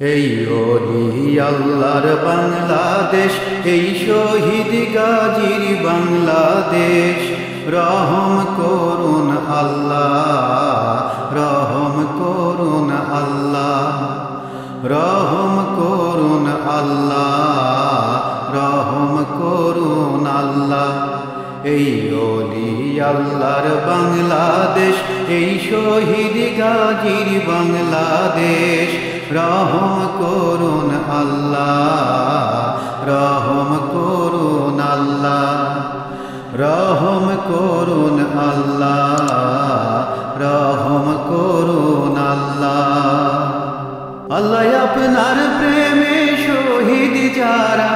এই ওলি আল্লাহর বাংলাদেশ, এই শহীদ গাজীর বাংলাদেশ। রহম করুন আল্লাহ, রহম করুন আল্লাহ, রহম করুন আল্লাহ, রহম করুন আল্লাহ। এই ওলি আল্লাহর বাংলাদেশ, এই শহীদ গাজীর বাংলাদেশ। রহম করুন আল্লাহ, রহম করুন আল্লাহ, রহম করুন আল্লাহ, রহম করুন আল্লাহ। আল্লাহ আপনার প্রেমে শহীদ যারা,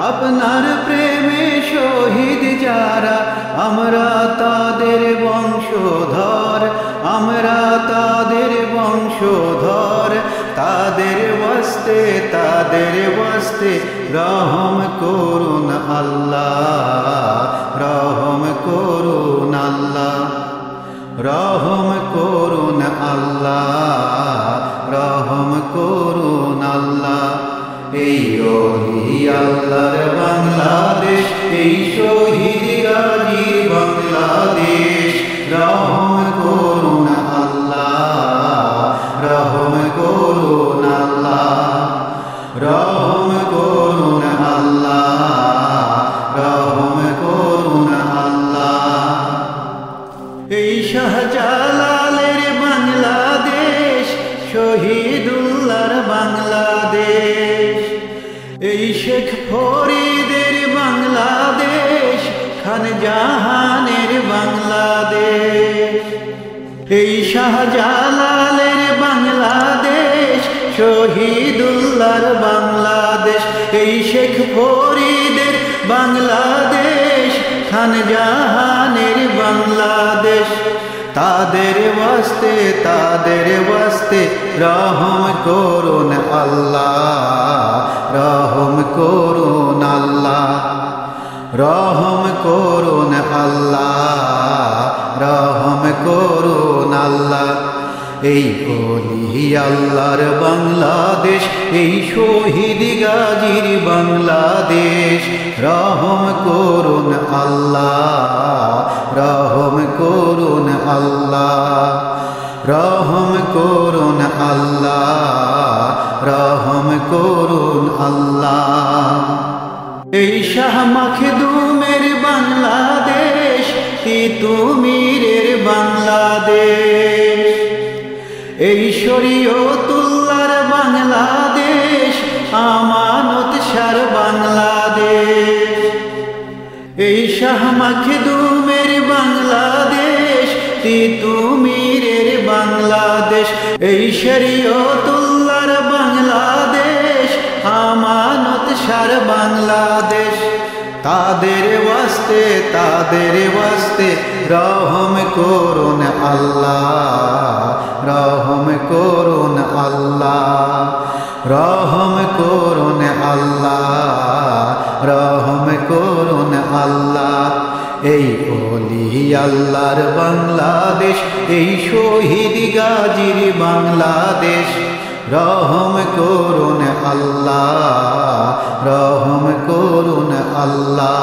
আপনার প্রেমে শহীদ যারা, আমরা তাদের বংশধর, আমরা তাদের বংশধর। তাদের ওয়াস্তে, তাদের ওয়াস্তে রহম করুন আল্লাহ, রহম করুন আল্লাহ, রহম করুন আল্লাহ, রহম করুন আল্লাহ। এই ওলি আল্লাহর বাংলাদেশ, এই শহীদ গাজী বাংলাদেশ। রহম করুন আল্লাহ, রহম করুন আল্লাহ, রহম করুন আল্লাহ, রহম করুন আল্লাহ। এই শাহজালালের বাংলাদেশ, শহীদুল্লাহর বাংলাদেশ। এই শেখ ফরিদের বাংলাদেশ, খান জাহানের বাংলাদেশ। এই শাহজালালের বাংলাদেশ, শহীদুল্লাহর বাংলাদেশ। এই শেখ ফরিদের বাংলাদেশ, খান জাহানের বাংলাদেশ। তাদের ওয়াস্তে, তাদের ওয়াস্তে রহম করুন আল্লাহ, রহম করুন আল্লাহ, রহম করুন আল্লাহ, রহম করুন আল্লাহ। এই ওলি আল্লাহর বাংলাদেশ, এই শহীদ গাজীর বাংলাদেশ। রহম করুন আল্লাহ, রহম করুন আল্লাহ, রহম করুন আল্লাহ, রহম করুন আল্লাহ। এই শাহ মাখদুমের বাংলাদেশ, তিতুমীরের বাংলাদেশ। এই শরীয়তুল্লাহর বাংলাদেশ, আমানত শাহর বাংলাদেশ। এই শাহ মাখদুমের বাংলাদেশ, তিতুমীরের বাংলাদেশ। এই শরীয়তুল্লাহর বাংলাদেশ, আমানত শাহর বাংলাদেশ। তাদের ওয়াস্তে, তাদের ওয়াস্তে রহম করুন আল্লাহ, রহম করুন আল্লাহ, রহম করুন আল্লাহ, রহম করুন আল্লাহ। এই ওলি আল্লাহর বাংলাদেশ, এই শহীদ গাজীর বাংলাদেশ। রহম করুন আল্লাহ, রহম করুন আল্লাহ,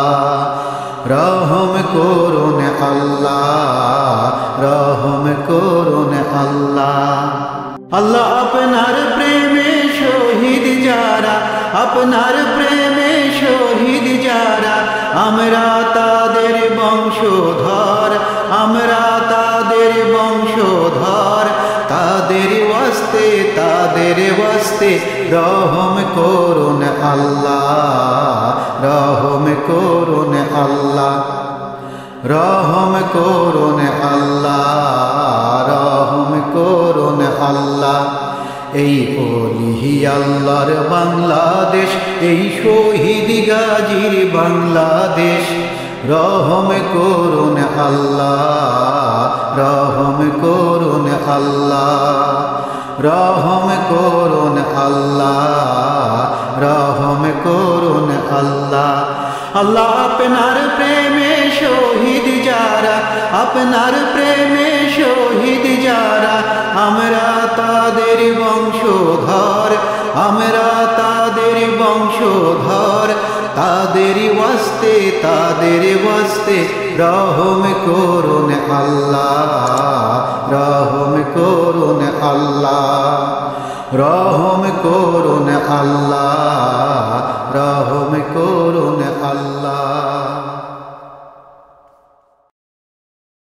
রহম করুন আল্লাহ, রহম করুন আল্লাহ। আল্লাহ আপনার প্রেমে শহীদ যারা, আপনার প্রেমে শহীদ যারা, আমরা তাদের বংশধর, আমরা তাদের বংশধর। তাদের ওয়াস্তে, তাদের ওয়াস্তে রহম করুন আল্লাহ, রহম করুন আল্লাহ, রহম করুন আল্লাহ, রহম করুন আল্লাহ। এই ওলি আল্লাহর বাংলাদেশ, এই শহীদ গাজীর বাংলাদেশ। রহম করুন আল্লাহ, রহম করুন আল্লাহ, রহম করুন আল্লাহ, রহম করুন আল্লাহ। আল্লাহ আপনার প্রেমে শহীদ যারা, আপনার প্রেমে শহীদ যারা, আমরা তাদের বংশধর, আমরা তাদের বংশধর। তাদের ওয়াস্তে রহম করুন আল্লাহ, রহম করুন আল্লাহ, রহম করুন আল্লাহ, রহম